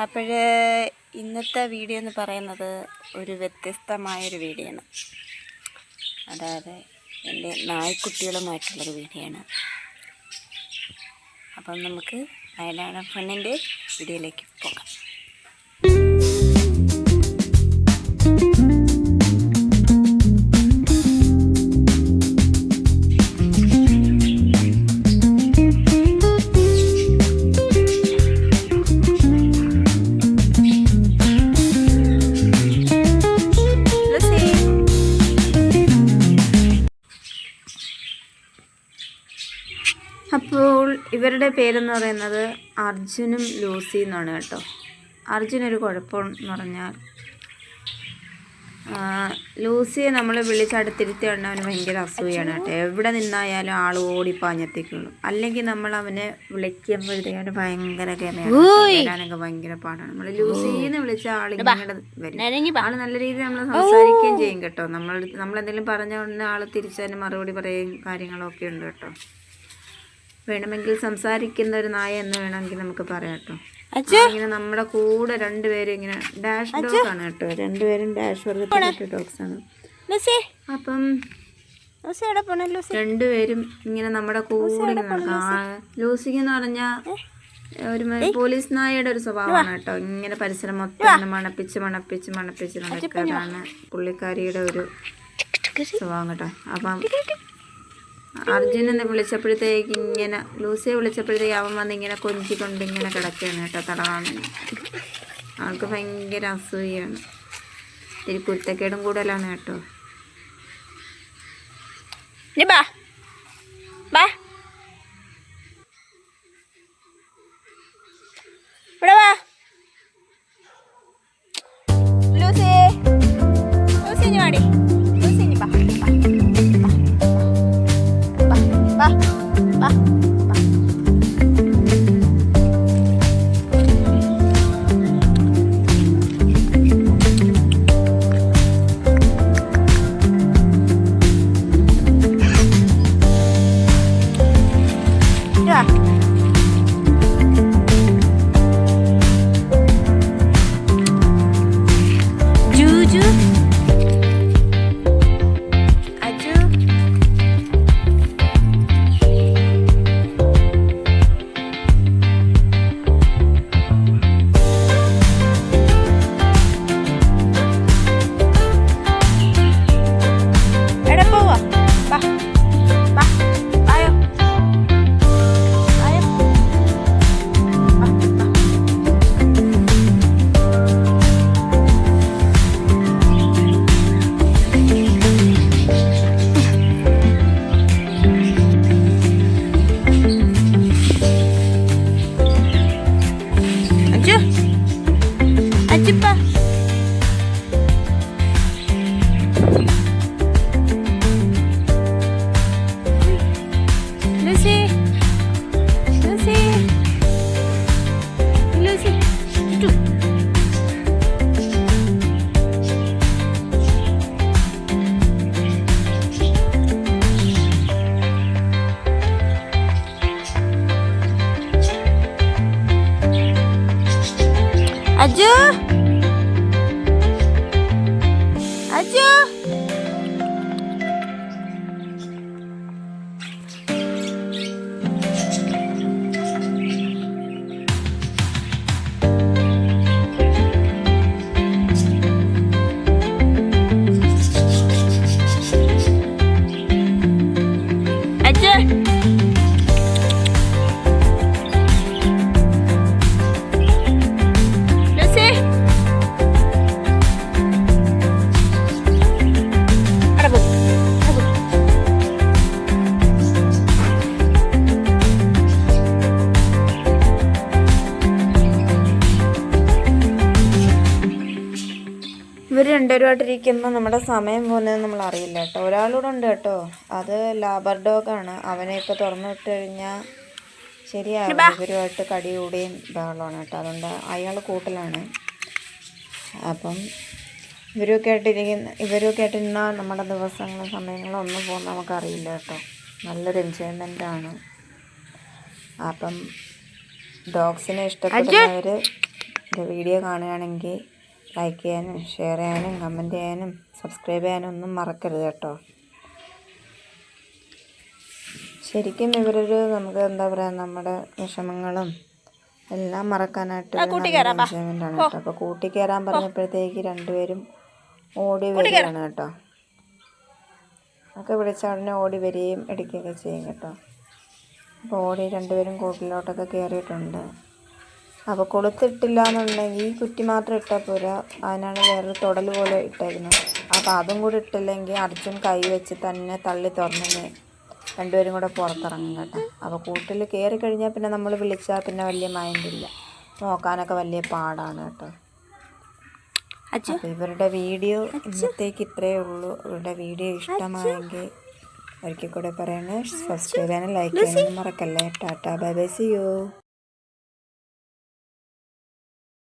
അപ്പോൾ ഇന്നത്തെ വീഡിയോ എന്ന് പറയുന്നത് ഒരു വ്യത്യസ്തമായൊരു വീഡിയോ ആണ്. അതായത് എൻ്റെ നായ്ക്കുട്ടികളുമായിട്ടുള്ളൊരു വീഡിയോ ആണ്. അപ്പം നമുക്ക് വയനാടൻ ഫണ്ണിൻ്റെ വീഡിയോയിലേക്ക് പോകാം. അപ്പോൾ ഇവരുടെ പേരെന്ന് പറയുന്നത് അർജുനും ലൂസി എന്നാണ് കേട്ടോ. അർജുനൊരു കുഴപ്പമെന്ന് പറഞ്ഞാൽ ലൂസിയെ നമ്മൾ വിളിച്ചടുത്തിരുത്തി കണ്ടാൽ അവന് ഭയങ്കര അസൂയാണ് കേട്ടോ. എവിടെ നിന്നായാലും ആൾ ഓടിപ്പാഞ്ഞെത്തിക്കുള്ളൂ. അല്ലെങ്കിൽ നമ്മൾ അവനെ വിളിക്കുമ്പോഴത്തേക്കും ഭയങ്കര വരാനൊക്കെ ഭയങ്കര പാടാണ്. നമ്മൾ ലൂസിന്ന് വിളിച്ച ആളിങ്ങനെ വരും. ആൾ നല്ല രീതിയിൽ നമ്മൾ സംസാരിക്കുകയും ചെയ്യും കേട്ടോ. നമ്മളെന്തെങ്കിലും പറഞ്ഞ ഉടനെ ആൾ തിരിച്ചതിന് മറുപടി പറയും, കാര്യങ്ങളൊക്കെ ഉണ്ട് കേട്ടോ. വേണമെങ്കിൽ സംസാരിക്കുന്ന ഒരു നായ എന്ന് വേണമെങ്കിൽ നമുക്ക് പറയാം കേട്ടോ. ഇങ്ങനെ നമ്മുടെ കൂടെ രണ്ടുപേരും ഇങ്ങനെ ഡാഷ് ഡോഗ് ആണ് കേട്ടോ. രണ്ടുപേരും ഡാഷ് വർഗത്തിൽപ്പെട്ട ഡോഗ്സ് ആണ്. അപ്പം രണ്ടുപേരും ഇങ്ങനെ നമ്മുടെ കൂടെ ലൂസിക്ക് എന്ന് പറഞ്ഞാൽ ഒരു പോലീസ് നായയുടെ ഒരു സ്വഭാവമാണ് കേട്ടോ. ഇങ്ങനെ പരിസരം മൊത്തം മണപ്പിച്ച് നടക്കാതാണ് പുള്ളിക്കാരിയുടെ ഒരു സ്വഭാവം കേട്ടോ. അപ്പം അർജുനെ വിളിച്ചപ്പോഴത്തേക്ക് ഇങ്ങനെ ലൂസിയെ വിളിച്ചപ്പോഴത്തേക്ക് അവൻ വന്ന് ഇങ്ങനെ കൊഞ്ചിക്കൊണ്ട് ഇങ്ങനെ കിടക്കുകയാണ് കേട്ടോ. തടവാൻ ആൾക്ക് ഭയങ്കര അസൂയാണ്, ഇത്തിരി കുരുത്തക്കേടും കൂടുതലാണ് കേട്ടോ. അജു അജു ഇവർ രണ്ടുപേരുമായിട്ടിരിക്കുമ്പോൾ നമ്മുടെ സമയം പോകുന്നത് നമ്മൾ അറിയില്ല കേട്ടോ. ഒരാളൂടെ ഉണ്ട് കേട്ടോ, അത് ലാബർ ഡോഗാണ്. അവനെ ഇപ്പോൾ തുറന്നു വിട്ട് കഴിഞ്ഞാൽ ശരിയാകും. ഇവരുമായിട്ട് കടികൂടിയും ബഹളമാണ് കേട്ടോ. അതുകൊണ്ട് അയാൾ കൂട്ടലാണ്. അപ്പം ഇവരൊക്കെ ആയിട്ടിരുന്നാൽ നമ്മുടെ ദിവസങ്ങളും സമയങ്ങളും ഒന്നും പോകുന്ന നമുക്കറിയില്ല കേട്ടോ. നല്ലൊരു എൻജോയ്മെൻറ്റാണ്. അപ്പം ഡോഗ്സിനെ ഇഷ്ടപ്പെടുന്നവർ എൻ്റെ വീഡിയോ കാണുകയാണെങ്കിൽ ലൈക്ക് ചെയ്യാനും ഷെയർ ചെയ്യാനും കമൻറ്റ് ചെയ്യാനും സബ്സ്ക്രൈബ് ചെയ്യാനും ഒന്നും മറക്കരുത് കേട്ടോ. ശരിക്കും ഇവരൊരു നമുക്ക് എന്താ പറയുക നമ്മുടെ വിഷമങ്ങളും എല്ലാം മറക്കാനായിട്ട് എൻജോയ്മെൻ്റ് ആണ് കേട്ടോ. അപ്പോൾ കൂട്ടി കയറാൻ പറഞ്ഞപ്പോഴത്തേക്ക് രണ്ടുപേരും ഓടി വരികയാണ് കേട്ടോ. ഒക്കെ വിളിച്ച ഉടനെ ഓടി വരികയും എടുക്കുകയൊക്കെ ചെയ്യും കേട്ടോ. അപ്പോൾ ഓടി രണ്ടുപേരും കൂട്ടിലോട്ടൊക്കെ കയറിയിട്ടുണ്ട്. അപ്പോൾ കൊളുത്തിട്ടില്ല എന്നുണ്ടെങ്കിൽ ഈ കുറ്റി മാത്രം ഇട്ടാൽ പോരാ, അതിനാണ് വേറൊരു തുടൽ പോലെ ഇട്ടായിരുന്നു. അപ്പോൾ അതും കൂടി ഇട്ടില്ലെങ്കിൽ അർജുൻ കൈ വെച്ച് തന്നെ തള്ളി തുറന്ന് രണ്ടുപേരും കൂടെ പുറത്തിറങ്ങും കേട്ടോ. അപ്പോൾ കൂട്ടിൽ കയറി കഴിഞ്ഞാൽ പിന്നെ നമ്മൾ വിളിച്ചാൽ പിന്നെ വലിയ മൈൻഡില്ല, നോക്കാനൊക്കെ വലിയ പാടാണ് കേട്ടോ. അപ്പോൾ ഇവരുടെ വീഡിയോ ഇന്നത്തേക്ക് ഇത്രയേ ഉള്ളൂ. ഇവരുടെ വീഡിയോ ഇഷ്ടമായെങ്കിൽ ഒരിക്കൽ കൂടെ പറയണേ, സബ്സ്ക്രൈബ് ചെയ്യാനും ലൈക്ക് ചെയ്യാനും മറക്കല്ലേ. Tata bye bye, see U.